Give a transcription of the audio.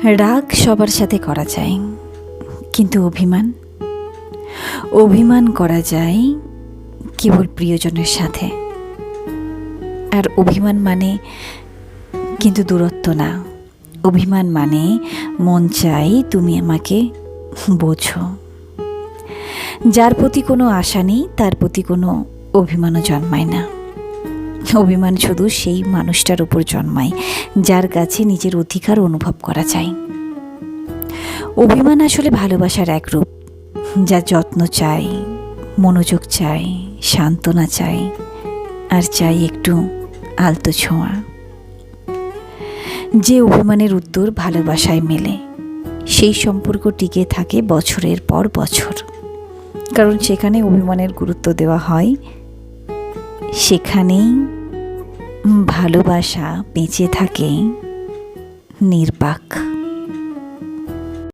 রাগ সবার সাথে করা যায়, কিন্তু অভিমান করা যায় কেবল প্রিয়জনের সাথে। আর অভিমান মানে কিন্তু দূরত্ব না, অভিমান মানে মন চাই তুমি আমাকে বোঝো। যার প্রতি কোনো আশা নেই তার প্রতি কোনো অভিমানও জন্মায় না। অভিমান শুধু সেই মানুষটার উপর জন্মায় যার কাছে নিজের অধিকার অনুভব করা যায়। অভিমান আসলে ভালোবাসার এক রূপ, যা যত্ন চাই, মনোযোগ চাই, সান্ত্বনা চাই, আর চাই একটু আলতো ছোঁয়া। যে অভিমানের উত্তর ভালোবাসায় মেলে, সেই সম্পর্ক টিকে থাকে বছরের পর বছর। কারণ সেখানে অভিমানের গুরুত্ব দেওয়া হয়, সেখানেই ভালোবাসা বেঁচে থাকে নির্বাক।